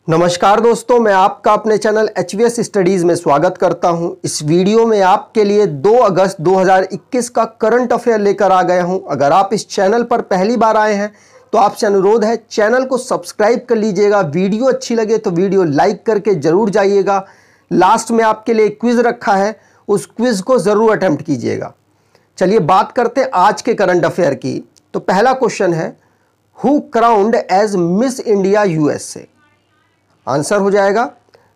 नमस्कार दोस्तों, मैं आपका अपने चैनल HVS स्टडीज़ में स्वागत करता हूं। इस वीडियो में आपके लिए 2 अगस्त 2021 का करंट अफेयर लेकर आ गया हूं। अगर आप इस चैनल पर पहली बार आए हैं तो आपसे अनुरोध है चैनल को सब्सक्राइब कर लीजिएगा। वीडियो अच्छी लगे तो वीडियो लाइक करके ज़रूर जाइएगा। लास्ट में आपके लिए क्विज़ रखा है, उस क्विज़ को ज़रूर अटेम्प्ट कीजिएगा। चलिए बात करते हैं आज के करंट अफेयर की। तो पहला क्वेश्चन है, who crowned as Miss India USA? Answer हो जाएगा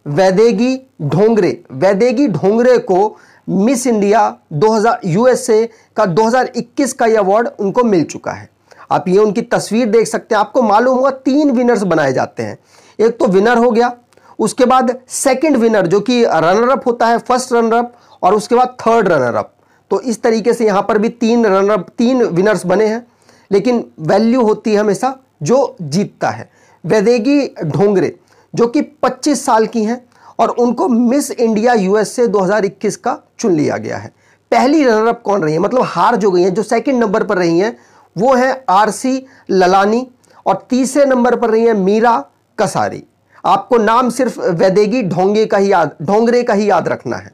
वैदेगी ढोंगरे। वैदेगी ढोंगरे को मिस इंडिया 2000 USA का 2021 का ये अवार्ड उनको मिल चुका है। आप ये उनकी तस्वीर देख सकते हैं। आपको मालूम होगा 3 विनर्स बनाए जाते हैं। एक तो विनर हो गया, उसके बाद सेकंड विनर जो कि रनर अप होता है, फर्स्ट रनर अप, और उसके बाद थर्ड रनर अप। तो इस तरीके से यहां पर भी 3 विनर्स बने हैं, लेकिन वैल्यू होती है हमेशा जो जीतता है। वैदेगी ढोंगरे जो कि 25 साल की हैं और उनको मिस इंडिया USA 2021 का चुन लिया गया है। पहली रनर अप कौन रही है, मतलब हार जो गई हैं, जो सेकंड नंबर पर रही हैं वो है RC ललानी, और तीसरे नंबर पर रही है मीरा कसारी। आपको नाम सिर्फ वैदेगी ढोंगरे का ही याद रखना है।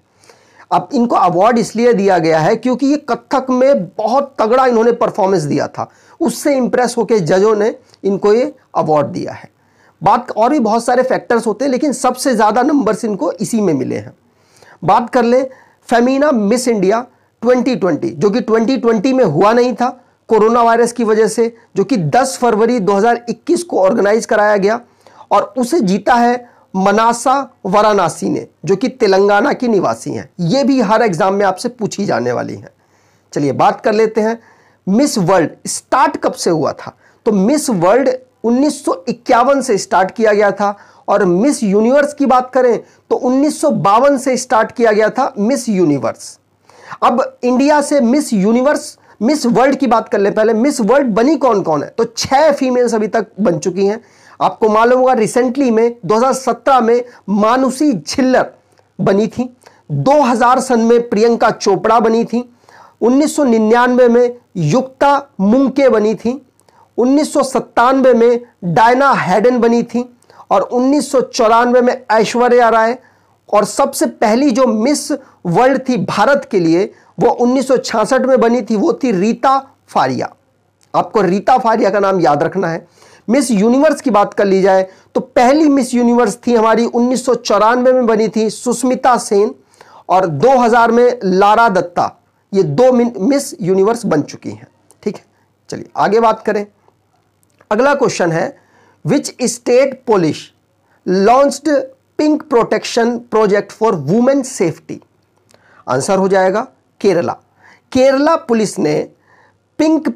अब इनको अवार्ड इसलिए दिया गया है क्योंकि ये कथक में बहुत तगड़ा इन्होंने परफॉर्मेंस दिया था, उससे इंप्रेस होकर जजों ने इनको ये अवार्ड दिया है। बात और भी बहुत सारे फैक्टर्स होते हैं, लेकिन सबसे ज़्यादा नंबर्स इनको इसी में मिले हैं। बात कर ले फेमिना मिस इंडिया 2020, जो कि 2020 में हुआ नहीं था कोरोना वायरस की वजह से, जो कि 10 फरवरी 2021 को ऑर्गेनाइज कराया गया, और उसे जीता है मनासा वाराणसी ने, जो कि तेलंगाना की निवासी हैं। ये भी हर एग्जाम में आपसे पूछी जाने वाली हैं। चलिए बात कर लेते हैं मिस वर्ल्ड स्टार्ट कब से हुआ था। तो मिस वर्ल्ड 1951 से स्टार्ट किया गया था, और मिस यूनिवर्स की बात करें तो 1952 से स्टार्ट किया गया था मिस यूनिवर्स। अब इंडिया से मिस वर्ल्ड की बात कर ले। पहले मिस वर्ल्ड बनी कौन कौन है, तो 6 फीमेल्स अभी तक बन चुकी हैं। आपको मालूम होगा रिसेंटली में 2017 में मानुषी छिल्लर बनी थी, 2000 सन में प्रियंका चोपड़ा बनी थी, 1999 में युक्ता मुंके बनी थी, 1997 में डायना हैडन बनी थी, और 1994 में ऐश्वर्या राय, और सबसे पहली जो मिस वर्ल्ड थी भारत के लिए वो 1966 में बनी थी, वो थी रीता फारिया। आपको रीता फारिया का नाम याद रखना है। मिस यूनिवर्स की बात कर ली जाए तो पहली मिस यूनिवर्स थी हमारी 1994 में बनी थी सुष्मिता सेन, और 2000 में लारा दत्ता। ये 2 मिस यूनिवर्स बन चुकी हैं। ठीक है, चलिए आगे बात करें। अगला क्वेश्चन है, which state police launched pink protection project for women safety? Answer हो जाएगा केरला। केरला पुलिस ने पिंक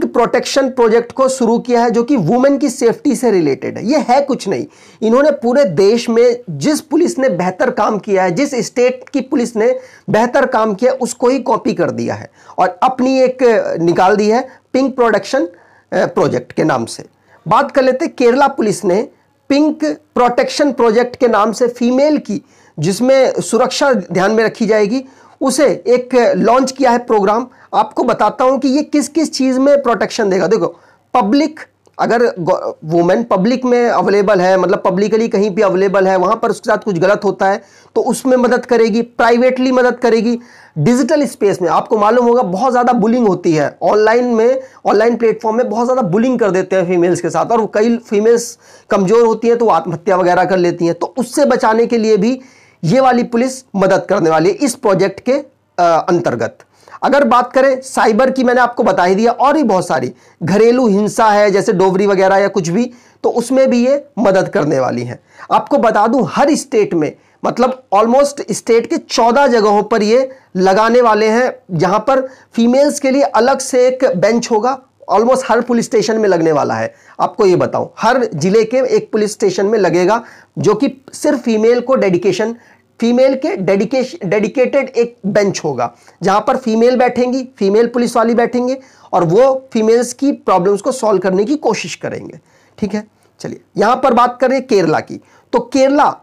प्रोटेक्शन प्रोजेक्ट को शुरू किया है, जो कि वुमेन की सेफ्टी से रिलेटेड है। ये है कुछ नहीं, इन्होंने पूरे देश में जिस पुलिस ने बेहतर काम किया है, जिस स्टेट की पुलिस ने बेहतर काम किया उसको ही कॉपी कर दिया है, और अपनी एक निकाल दी है पिंक प्रोटेक्शन प्रोजेक्ट के नाम से। बात कर लेते हैं केरला पुलिस ने पिंक प्रोटेक्शन प्रोजेक्ट के नाम से फीमेल की, जिसमें सुरक्षा ध्यान में रखी जाएगी, उसे एक लॉन्च किया है प्रोग्राम। आपको बताता हूं कि ये किस किस चीज में प्रोटेक्शन देगा। देखो, पब्लिक, अगर वुमेन पब्लिक में अवेलेबल है, मतलब पब्लिकली कहीं भी अवेलेबल है, वहां पर उसके साथ कुछ गलत होता है तो उसमें मदद करेगी, प्राइवेटली मदद करेगी। डिजिटल स्पेस में आपको मालूम होगा बहुत ज़्यादा बुलिंग होती है ऑनलाइन प्लेटफॉर्म में बहुत ज़्यादा बुलिंग कर देते हैं फीमेल्स के साथ, और कई फीमेल्स कमज़ोर होती हैं तो आत्महत्या वगैरह कर लेती हैं। तो उससे बचाने के लिए भी ये वाली पुलिस मदद करने वाली है इस प्रोजेक्ट के अंतर्गत। अगर बात करें साइबर की, मैंने आपको बता ही दिया, और भी बहुत सारी घरेलू हिंसा है जैसे डोबरी वगैरह या कुछ भी, तो उसमें भी ये मदद करने वाली है। आपको बता दूं हर स्टेट में, मतलब ऑलमोस्ट स्टेट के 14 जगहों पर ये लगाने वाले हैं, जहां पर फीमेल्स के लिए अलग से एक बेंच होगा। ऑलमोस्ट हर पुलिस स्टेशन में लगने वाला है। आपको ये बताऊं, हर जिले के एक पुलिस स्टेशन में लगेगा, जो कि सिर्फ फीमेल के डेडिकेटेड एक बेंच होगा, जहां पर फीमेल बैठेंगी, फीमेल पुलिस वाली बैठेंगे, और वो फीमेल्स की प्रॉब्लम्स को सॉल्व करने की कोशिश करेंगे। ठीक है, चलिए यहां पर बात करें केरला की। तो केरला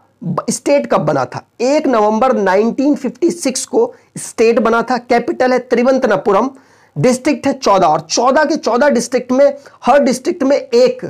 स्टेट कब बना था? 1 नवंबर 1956 को स्टेट बना था। कैपिटल है त्रिवंतनपुरम, डिस्ट्रिक्ट है 14, और 14 के 14 डिस्ट्रिक्ट में हर डिस्ट्रिक्ट में एक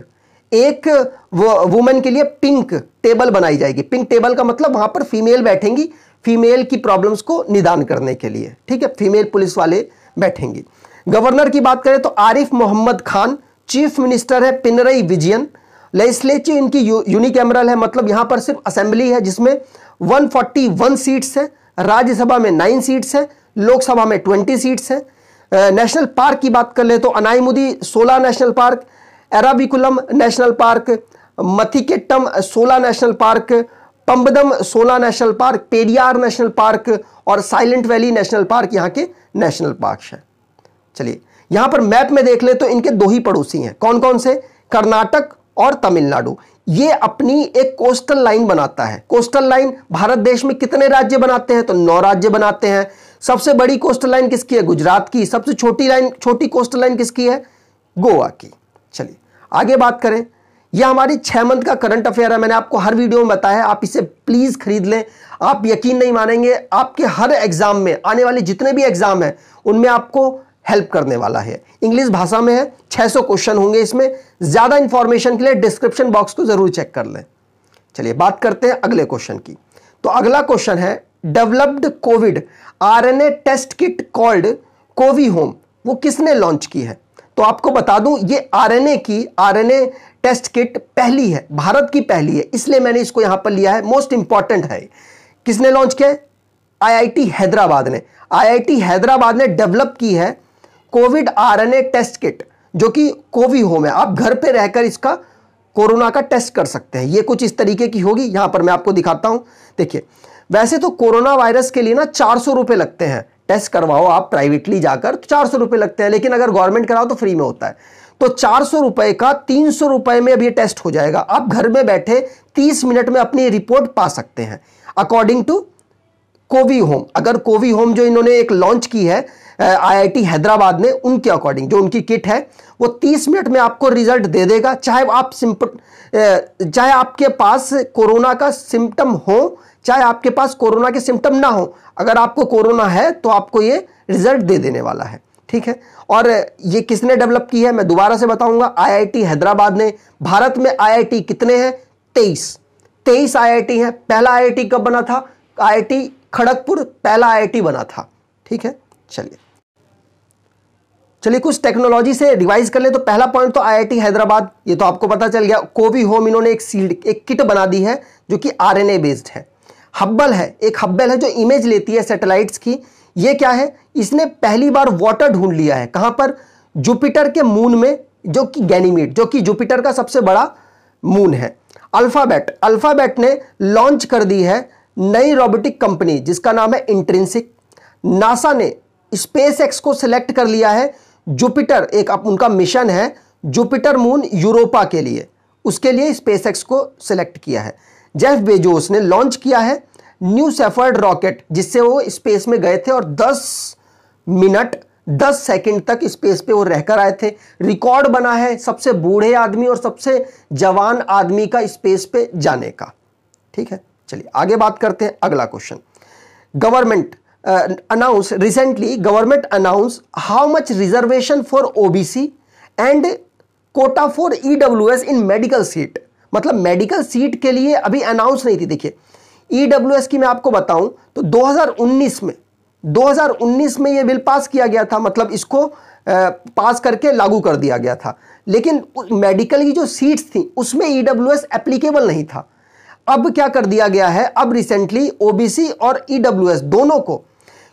एक वुमेन के लिए पिंक टेबल बनाई जाएगी। पिंक टेबल का मतलब वहां पर फीमेल बैठेंगी, फीमेल की प्रॉब्लम्स को निदान करने के लिए, ठीक है, फीमेल पुलिस वाले बैठेंगी। गवर्नर की बात करें तो आरिफ मोहम्मद खान, चीफ मिनिस्टर है पिनरई विजयन। लेजिस्लेटिव इनकी यूनिकैमरल है, मतलब यहां पर सिर्फ असेंबली है जिसमें 141 सीट्स है, राज्यसभा में 9 सीट्स है, लोकसभा में 20 सीट्स है। नेशनल पार्क की बात कर ले तो Anamudi 16 National Park, Eravikulam National Park, Mathikettan 16 National Park, Pambadum 16 National Park, Periyar National Park और साइलेंट वैली नेशनल पार्क यहाँ के नेशनल पार्क है। चलिए यहां पर मैप में देख ले तो इनके 2 ही पड़ोसी हैं, कौन कौन से, कर्नाटक और तमिलनाडु। ये अपनी एक कोस्टल लाइन बनाता है। कोस्टल लाइन भारत देश में कितने राज्य बनाते हैं, तो 9 राज्य बनाते हैं। सबसे बड़ी कोस्टल लाइन किसकी है, गुजरात की। सबसे छोटी कोस्टल लाइन किसकी है, गोवा की। चलिए आगे बात करें, यह हमारी 6 मंथ का करंट अफेयर है। मैंने आपको हर वीडियो में बताया, आप इसे प्लीज खरीद लें। आप यकीन नहीं मानेंगे, आपके हर एग्जाम में, आने वाले जितने भी एग्जाम है उनमें आपको हेल्प करने वाला है। इंग्लिश भाषा में है, 600 क्वेश्चन होंगे इसमें। ज्यादा इंफॉर्मेशन के लिए डिस्क्रिप्शन बॉक्स को जरूर चेक कर लें। चलिए बात करते हैं अगले क्वेश्चन की। तो अगला क्वेश्चन है, developed Covid RNA test kit called CoviHome, वो किसने लॉन्च की है। तो आपको बता दूं, ये आरएनए टेस्ट किट पहली है, भारत की पहली है, इसलिए मैंने इसको यहां पर लिया है, मोस्ट इंपॉर्टेंट है। किसने लॉन्च किया है, आईआईटी हैदराबाद ने। आईआईटी हैदराबाद ने डेवलप की है कोविड आरएनए टेस्ट किट, जो कि कोविहोम है। आप घर पे रहकर इसका कोरोना का टेस्ट कर सकते हैं। ये कुछ इस तरीके की होगी, यहां पर मैं आपको दिखाता हूं। देखिए वैसे तो कोरोना वायरस के लिए ना 400 रुपए लगते हैं, टेस्ट करवाओ आप प्राइवेटली जाकर तो 400 रुपए लगते हैं, लेकिन अगर गवर्नमेंट कराओ तो फ्री में होता है। तो 400 रुपए का 300 रुपए में अब ये टेस्ट हो जाएगा। आप घर में बैठे 30 मिनट में अपनी रिपोर्ट पा सकते हैं अकॉर्डिंग टू कोविहोम। अगर कोविहोम जो इन्होंने एक लॉन्च की है आईआईटी हैदराबाद ने, उनके अकॉर्डिंग जो उनकी किट है वो 30 मिनट में आपको रिजल्ट दे देगा, चाहे आपके पास कोरोना का सिम्टम हो, चाहे आपके पास कोरोना के सिम्टम ना हो। अगर आपको कोरोना है तो आपको ये रिजल्ट दे देने वाला है, ठीक है। और ये किसने डेवलप की है, मैं दोबारा से बताऊंगा, आईआईटी हैदराबाद ने। भारत में आईआईटी कितने हैं, 23 आईआईटी हैं। पहला आईआईटी कब बना था, आईआईटी खड़गपुर पहला आईआईटी बना था, ठीक है। चलिए कुछ टेक्नोलॉजी से रिवाइज कर ले। तो पहला पॉइंट तो आईआईटी हैदराबाद, ये तो आपको पता चल गया। कोविहोम इन्होंने एक किट बना दी है जो कि आरएनए बेस्ड है। हब्बल है, एक हब्बल है जो इमेज लेती है सैटेलाइट्स की। ये क्या है, इसने पहली बार वाटर ढूंढ लिया है, कहां पर, जुपिटर के मून में, जो कि गैनीमीड, जो कि जुपिटर का सबसे बड़ा मून है। अल्फाबेट ने लॉन्च कर दी है नई रोबोटिक कंपनी जिसका नाम है इंट्रिंसिक। नासा ने स्पेसएक्स को सिलेक्ट कर लिया है जुपिटर, एक उनका मिशन है जुपिटर मून यूरोपा के लिए, उसके लिए स्पेसएक्स को सिलेक्ट किया है। जेफ बेजोस ने लॉन्च किया है न्यू शेफर्ड रॉकेट, जिससे वो स्पेस में गए थे और 10 मिनट 10 सेकंड तक स्पेस पे वो रहकर आए थे। रिकॉर्ड बना है सबसे बूढ़े आदमी और सबसे जवान आदमी का स्पेस पे जाने का, ठीक है। चलिए आगे बात करते हैं, अगला question. Government announce how much reservation for OBC and Kota for EWS in medical seat. मतलब मेडिकल सीट के लिए अभी अनाउंस नहीं थी। देखिए ईडब्ल्यूएस की मैं आपको बताऊं तो 2019 में यह बिल पास किया गया था, मतलब इसको पास करके लागू कर दिया गया था, लेकिन मेडिकल की जो सीट्स थी उसमें ईडब्ल्यूएस एप्लीकेबल नहीं था। अब क्या कर दिया गया है, अब रिसेंटली ओबीसी और ईडब्ल्यूएस दोनों को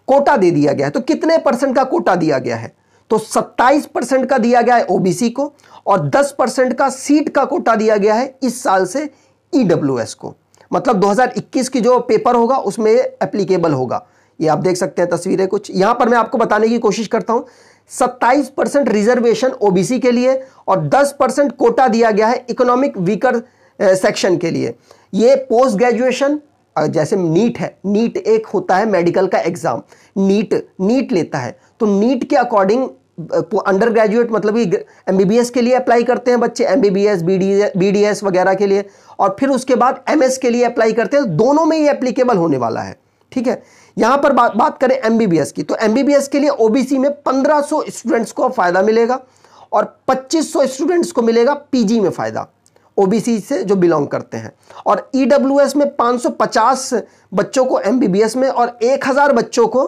कोटा दे दिया गया है। तो कितने परसेंट का कोटा दिया गया है, तो 27% का दिया गया है ओबीसी को और 10% का सीट का कोटा दिया गया है इस साल से ईडब्ल्यूएस को। मतलब 2021 की जो पेपर होगा उसमें एप्लीकेबल होगा। ये आप देख सकते हैं तस्वीरें कुछ, यहां पर मैं आपको बताने की कोशिश करता हूं। 27% रिजर्वेशन ओबीसी के लिए और 10% कोटा दिया गया है इकोनॉमिक वीकर सेक्शन के लिए। ये पोस्ट ग्रेजुएशन, जैसे नीट है, नीट एक होता है मेडिकल का एग्जाम, नीट लेता है, तो नीट के अकॉर्डिंग अंडर ग्रेजुएट मतलब एमबीबीएस के लिए अप्लाई करते हैं बच्चे, एमबीबीएस बीडीएस वगैरह के लिए, और फिर उसके बाद एमएस के लिए अप्लाई करते हैं। दोनों में ये एप्लीकेबल होने वाला है, ठीक है। यहां पर बात करें एमबीबीएस की, तो एमबीबीएस के लिए ओबीसी में 1500 स्टूडेंट्स को फायदा मिलेगा और 2500 स्टूडेंट्स को मिलेगा पीजी में फायदा। ओबीसी से जो बिलोंग करते हैं। और ईडब्ल्यूएस में 550 बच्चों को एमबीबीएस में और 1000 बच्चों को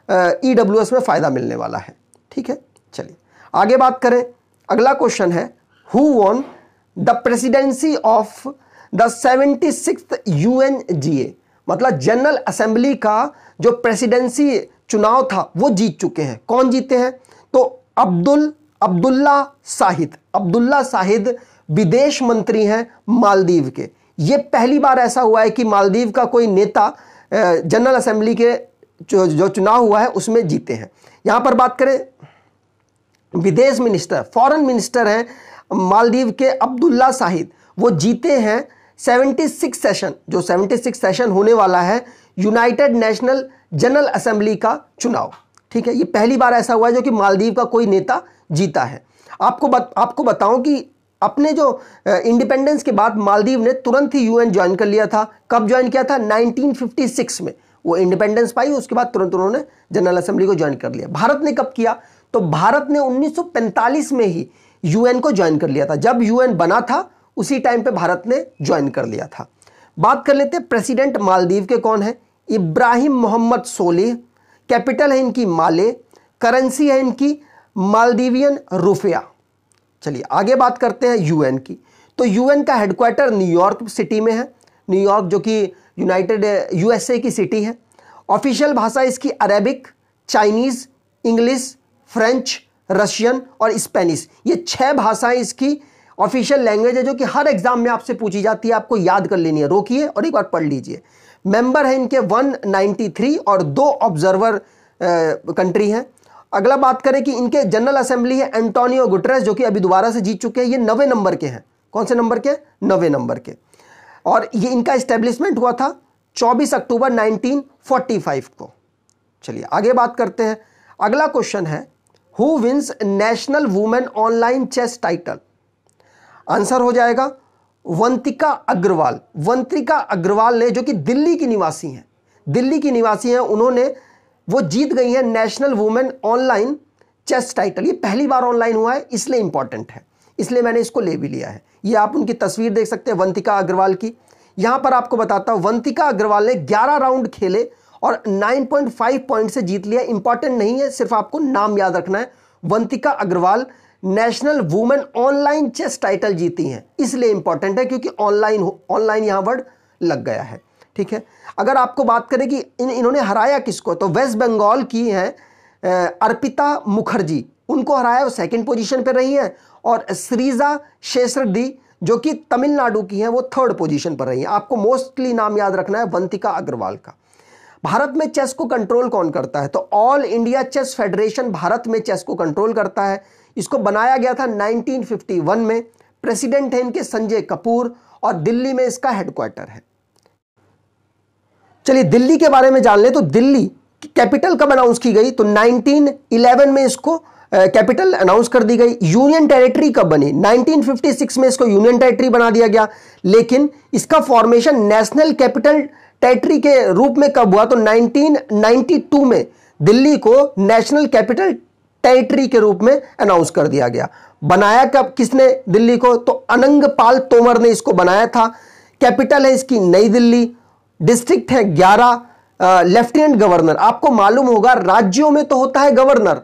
ईडब्ल्यूएस में फ़ायदा मिलने वाला है। ठीक है, चलिए आगे बात करें। अगला क्वेश्चन है, who won the presidency of the 76th UNGA, मतलब जनरल असेंबली का जो प्रेसिडेंसी चुनाव था वो जीत चुके हैं। कौन जीते हैं? तो अब्दुल्ला शाहिद विदेश मंत्री हैं मालदीव के। ये पहली बार ऐसा हुआ है कि मालदीव का कोई नेता जनरल असेंबली के जो चुनाव हुआ है उसमें जीते हैं। यहां पर बात करें विदेश मिनिस्टर, फॉरेन मिनिस्टर हैं मालदीव के अब्दुल्ला शाहिद, वो जीते हैं 76 सेशन, जो 76 सेशन होने वाला है यूनाइटेड नेशनल जनरल असेंबली का चुनाव। ठीक है, ये पहली बार ऐसा हुआ है जो कि मालदीव का कोई नेता जीता है। आपको बताऊं कि अपने जो इंडिपेंडेंस के बाद मालदीव ने तुरंत ही यूएन ज्वाइन कर लिया था। कब ज्वाइन किया था? 1956 में वो इंडिपेंडेंस पाई, उसके बाद तुरंत उन्होंने जनरल असेंबली को ज्वाइन कर लिया। भारत ने कब किया? तो भारत ने 1945 में ही यूएन को ज्वाइन कर लिया था। जब यूएन बना था उसी टाइम पे भारत ने ज्वाइन कर लिया था। बात कर लेते हैं प्रेसिडेंट मालदीव के कौन है? इब्राहिम मोहम्मद सोलिह। कैपिटल है इनकी माले, करेंसी है इनकी मालदीवियन रुपया। चलिए आगे बात करते हैं यूएन की। तो यूएन का हेडक्वार्टर न्यूयॉर्क सिटी में है, न्यूयॉर्क जो कि यूनाइटेड यूएसए की सिटी है। ऑफिशियल भाषा इसकी Arabic, Chinese, English, French, Russian और स्पेनिश, ये 6 भाषाएं इसकी ऑफिशियल लैंग्वेज है, जो कि हर एग्जाम में आपसे पूछी जाती है, आपको याद कर लेनी है। रोकिए और एक बार पढ़ लीजिए। मेंबर है इनके 193 और 2 ऑब्जर्वर कंट्री हैं। अगला बात करें कि इनके जनरल असेंबली है एंटोनियो गुटेरेस, जो कि अभी दोबारा से जीत चुके हैं। ये 9वें नंबर के हैं। कौन से नंबर के? 9वें नंबर के। और ये इनका इस्टेब्लिशमेंट हुआ था 24 अक्टूबर 1945 को। चलिए आगे बात करते हैं। अगला क्वेश्चन है, who wins national women online chess title? Answer हो जाएगा वंतिका अग्रवाल। वंतिका अग्रवाल ने, जो कि दिल्ली की निवासी हैं, उन्होंने वो जीत गई है national women online chess title. ये पहली बार ऑनलाइन हुआ है, इसलिए इंपॉर्टेंट है, इसलिए मैंने इसको ले भी लिया है। ये आप उनकी तस्वीर देख सकते हैं वंतिका अग्रवाल की। यहां पर आपको बताता हूं, वंतिका अग्रवाल ने 11 राउंड खेले और 9.5 पॉइंट से जीत लिया। इंपॉर्टेंट नहीं है, सिर्फ आपको नाम याद रखना है। Vantika Agrawal national women online chess title जीती हैं, इसलिए इंपॉर्टेंट है क्योंकि ऑनलाइन यहां वर्ड लग गया है। ठीक है, अगर आपको बात करें कि इन्होंने हराया किसको, तो वेस्ट बंगाल की हैं अर्पिता मुखर्जी, उनको हराया, वो 2nd पोजीशन पर रही हैं। और श्रीजा शेषरेड्डी जो कि तमिलनाडु की हैं, वो 3rd पोजीशन पर रही हैं। आपको मोस्टली नाम याद रखना है वंतिका अग्रवाल का। भारत में चेस को कंट्रोल कौन करता है? तो All India Chess Federation Bharat में चेस को कंट्रोल करता है। इसको बनाया गया था 1951 में। प्रेसिडेंट है इनके संजय कपूर और दिल्ली में इसका हेडक्वार्टर है। चलिए दिल्ली के बारे में जान ले। तो दिल्ली कैपिटल कब अनाउंस की गई? तो 1911 में इसको कैपिटल अनाउंस कर दी गई। यूनियन टेरिटरी कब बनी? 1956 में इसको यूनियन टेरिटरी बना दिया गया। लेकिन इसका फॉर्मेशन नेशनल कैपिटल टेरिटरी के रूप में कब हुआ? तो 1992 में दिल्ली को नेशनल कैपिटल टेरिटरी के रूप में अनाउंस कर दिया गया। बनाया कब किसने दिल्ली को? तो अनंगपाल तोमर ने इसको बनाया था। कैपिटल है इसकी नई दिल्ली, डिस्ट्रिक्ट है 11, लेफ्टिनेंट गवर्नर। आपको मालूम होगा राज्यों में तो होता है गवर्नर,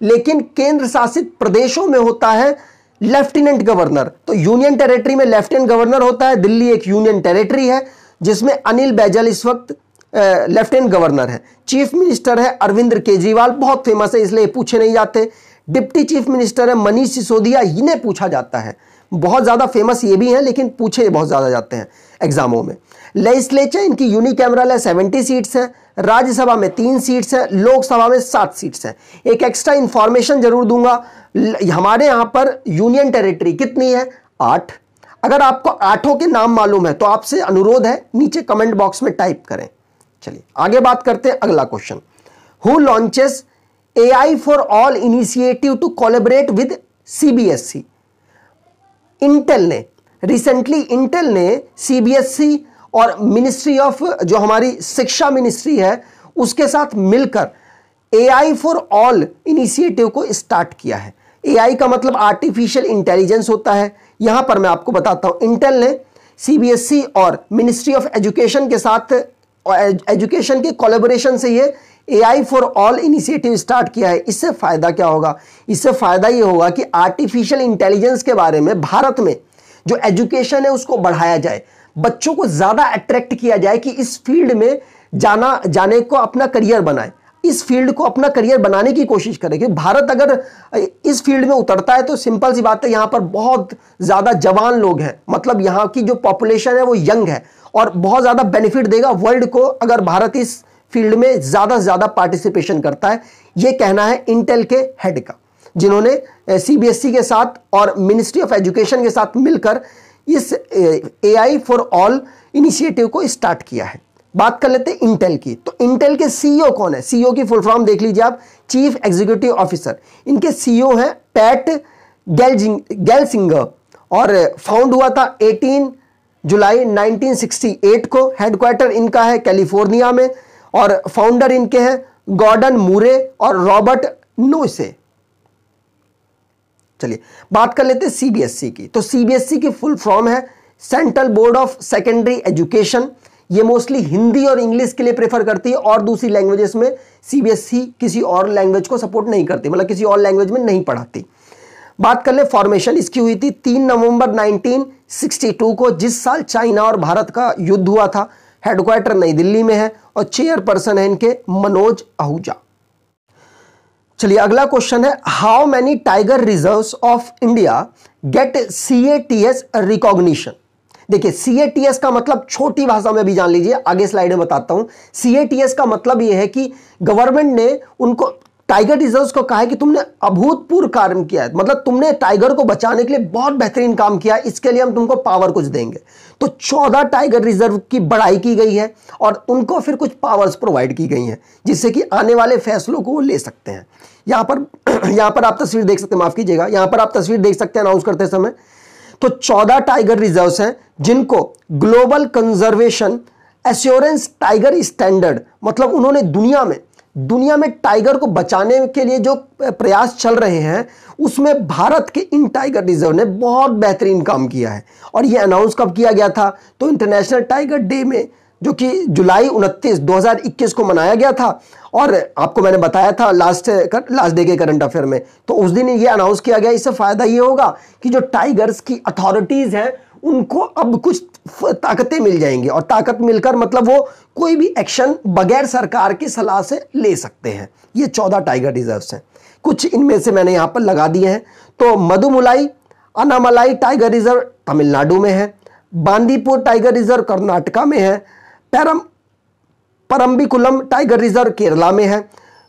लेकिन केंद्र शासित प्रदेशों में होता है लेफ्टिनेंट गवर्नर। तो यूनियन टेरिटरी में लेफ्टिनेंट गवर्नर होता है। दिल्ली एक यूनियन टेरिटरी है जिसमें अनिल बैजल इस वक्त लेफ्टिनेंट गवर्नर है। चीफ मिनिस्टर है अरविंद केजरीवाल, बहुत फेमस है इसलिए पूछे नहीं जाते। डिप्टी चीफ मिनिस्टर है मनीष सिसोदिया, इन्हें पूछा जाता है। बहुत ज़्यादा फेमस ये भी हैं लेकिन पूछे बहुत ज़्यादा जाते हैं एग्जामों में। लेजिस्लेचर इनकी यूनिकैमरल है, 70 सीट्स हैं। राज्यसभा में 3 सीट्स हैं, लोकसभा में 7 सीट्स हैं। एक एक्स्ट्रा इंफॉर्मेशन जरूर दूंगा, हमारे यहाँ पर यूनियन टेरिटरी कितनी है? 8। अगर आपको 8 के नाम मालूम है तो आपसे अनुरोध है नीचे कमेंट बॉक्स में टाइप करें। चलिए आगे बात करते हैं। अगला question, who launches AI for all initiative to collaborate with CBSE? Intel ने रिसेंटली CBSE और मिनिस्ट्री ऑफ, जो हमारी शिक्षा मिनिस्ट्री है, उसके साथ मिलकर AI फॉर ऑल इनिशिएटिव को स्टार्ट किया है। AI का मतलब आर्टिफिशियल इंटेलिजेंस होता है। यहां पर मैं आपको बताता हूं, इंटेल ने सीबीएसई और मिनिस्ट्री ऑफ एजुकेशन के साथ एजुकेशन के कोलैबोरेशन से ये AI for all initiative start किया है। इससे फायदा क्या होगा? इससे फायदा ये होगा कि आर्टिफिशियल इंटेलिजेंस के बारे में भारत में जो एजुकेशन है उसको बढ़ाया जाए, बच्चों को ज्यादा अट्रैक्ट किया जाए कि इस फील्ड में जाने को अपना करियर बनाए, इस फील्ड को अपना करियर बनाने की कोशिश करें। क्योंकि भारत अगर इस फील्ड में उतरता है तो सिंपल सी बात है, यहां पर बहुत ज्यादा जवान लोग हैं, मतलब यहां की जो पॉपुलेशन है वो यंग है और बहुत ज्यादा बेनिफिट देगा वर्ल्ड को अगर भारत इस फील्ड में ज्यादा से ज्यादा पार्टिसिपेशन करता है। यह कहना है इंटेल के हेड का, जिन्होंने सीबीएसई के साथ और मिनिस्ट्री ऑफ एजुकेशन के साथ मिलकर इस AI फॉर ऑल इनिशिएटिव को स्टार्ट किया है। बात कर लेते हैं इंटेल की। तो इंटेल के CEO कौन है? CEO की फुल फॉर्म देख लीजिए आप, चीफ एग्जीक्यूटिव ऑफिसर। इनके CEO हैं पैट गेल्सिंगर और फाउंड हुआ था 18 जुलाई 1968 को। हेडक्वार्टर इनका है कैलिफोर्निया में और फाउंडर इनके हैं गॉर्डन मूरे और रॉबर्ट नोसे। चलिए बात कर लेते हैं सीबीएसई की। तो सीबीएसई की फुल फॉर्म है central board of secondary education. ये मोस्टली हिंदी और इंग्लिश के लिए प्रेफर करती है और दूसरी लैंग्वेजेस में सीबीएसई किसी और लैंग्वेज को सपोर्ट नहीं करती, मतलब किसी और लैंग्वेज में नहीं पढ़ाती। बात कर ले फॉर्मेशन इसकी हुई थी 3 नवंबर 1962 को, जिस साल चाइना और भारत का युद्ध हुआ था। हेडक्वार्टर नई दिल्ली में है और चेयरपर्सन है इनके मनोज आहूजा। चलिए अगला क्वेश्चन है, how many tiger reserves of India get CATS recognition. देखिए CATS का मतलब छोटी भाषा में भी जान लीजिए, आगे स्लाइड में बताता हूं। CATS का मतलब यह है कि गवर्नमेंट ने उनको टाइगर रिजर्व्स को कहा है कि तुमने अभूतपूर्व कार्य किया है, मतलब तुमने टाइगर को बचाने के लिए बहुत बेहतरीन काम किया है, इसके लिए हम तुमको पावर कुछ देंगे। तो 14 टाइगर रिजर्व की बढ़ाई की गई है और उनको फिर कुछ पावर्स प्रोवाइड की गई हैं जिससे कि आने वाले फैसलों को वो ले सकते हैं। यहां पर आप तस्वीर देख सकते हैं, माफ कीजिएगा, यहां पर आप तस्वीर देख सकते हैं अनाउंस करते समय। तो 14 टाइगर रिजर्व्स हैं जिनको global conservation assurance tiger standard, मतलब उन्होंने दुनिया में टाइगर को बचाने के लिए जो प्रयास चल रहे हैं उसमें भारत के इन टाइगर रिजर्व ने बहुत बेहतरीन काम किया है। और ये अनाउंस कब किया गया था? तो इंटरनेशनल टाइगर डे में, जो कि जुलाई 29, 2021 को मनाया गया था। और आपको मैंने बताया था लास्ट डे के करंट अफेयर में, तो उस दिन ये अनाउंस किया गया। इससे फायदा ये होगा कि जो टाइगर्स की अथॉरिटीज हैं उनको अब कुछ ताकतें मिल जाएंगी और ताकत मिलकर मतलब वो कोई भी एक्शन बगैर सरकार की सलाह से ले सकते हैं। ये 14 टाइगर रिजर्व्स हैं, कुछ इनमें से मैंने यहां पर लगा दिए हैं। तो मधुमलाई अनामलाई टाइगर रिजर्व तमिलनाडु में है, बांदीपुर टाइगर रिजर्व कर्नाटका में है, परम्बिकुलम टाइगर रिजर्व केरला में है,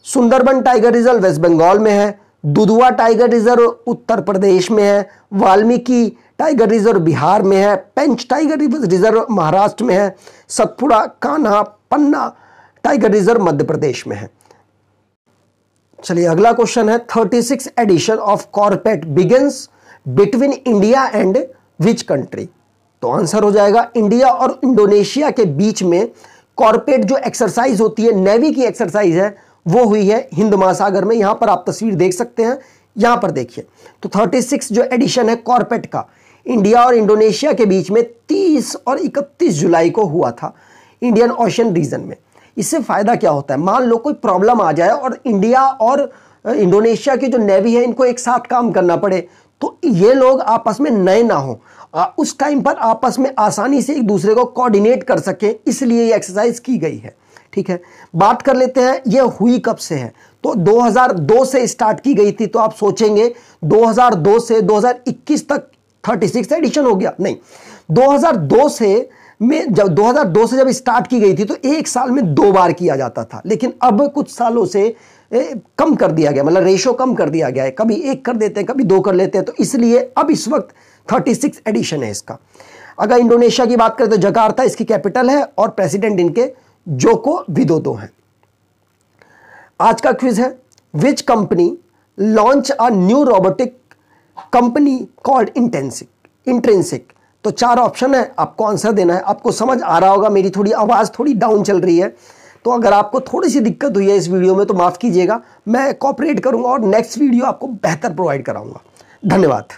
Sundarban tiger reserve West Bengal में है, दुधवा टाइगर रिजर्व उत्तर प्रदेश में है, वाल्मीकि टाइगर रिजर्व बिहार में है, पेंच टाइगर रिजर्व महाराष्ट्र में है, सतपुड़ा कान्हा पन्ना टाइगर रिजर्व मध्य प्रदेश में है। चलिए अगला क्वेश्चन है, 36 edition of CORPAT begins between India and which country. तो आंसर हो जाएगा इंडिया और इंडोनेशिया के बीच में कॉर्पेट जो एक्सरसाइज होती है, नेवी की एक्सरसाइज है, वो हुई है हिंद महासागर में। यहां पर आप तस्वीर देख सकते हैं, यहां पर देखिए। तो 36 जो एडिशन है कॉर्पेट का इंडिया और इंडोनेशिया के बीच में 30 और 31 जुलाई को हुआ था इंडियन ओशन रीजन में। इससे फायदा क्या होता है? मान लो कोई प्रॉब्लम आ जाए और इंडिया और इंडोनेशिया की जो नेवी है इनको एक साथ काम करना पड़े, तो ये लोग आपस में नए ना हो, उस टाइम पर आपस में आसानी से एक दूसरे को कोऑर्डिनेट कर सके, इसलिए ये एक्सरसाइज की गई है। ठीक है, बात कर लेते हैं ये हुई कब से है। तो 2002 से स्टार्ट की गई थी। तो आप सोचेंगे 2002 से 2021 तक 36 एडिशन हो गया? नहीं, 2002 से जब स्टार्ट की गई थी तो एक साल में 2 बार किया जाता था, लेकिन अब कुछ सालों से कम कर दिया गया, मतलब रेशो कम कर दिया गया है, कभी 1 कर देते हैं, कभी 2 कर लेते हैं। तो इसलिए अब इस वक्त 36 एडिशन है इसका। अगर इंडोनेशिया की बात करें तो जकार्ता इसकी कैपिटल है और प्रेसिडेंट इनके जोको विदोदो हैं। आज का क्विज है, which company launch a new robotic company called intrinsic. तो 4 ऑप्शन है, आपको आंसर देना है। आपको समझ आ रहा होगा, मेरी थोड़ी आवाज़ थोड़ी डाउन चल रही है, तो अगर आपको थोड़ी सी दिक्कत हुई है इस वीडियो में तो माफ़ कीजिएगा, मैं कोऑपरेट करूंगा और नेक्स्ट वीडियो आपको बेहतर प्रोवाइड कराऊंगा। धन्यवाद।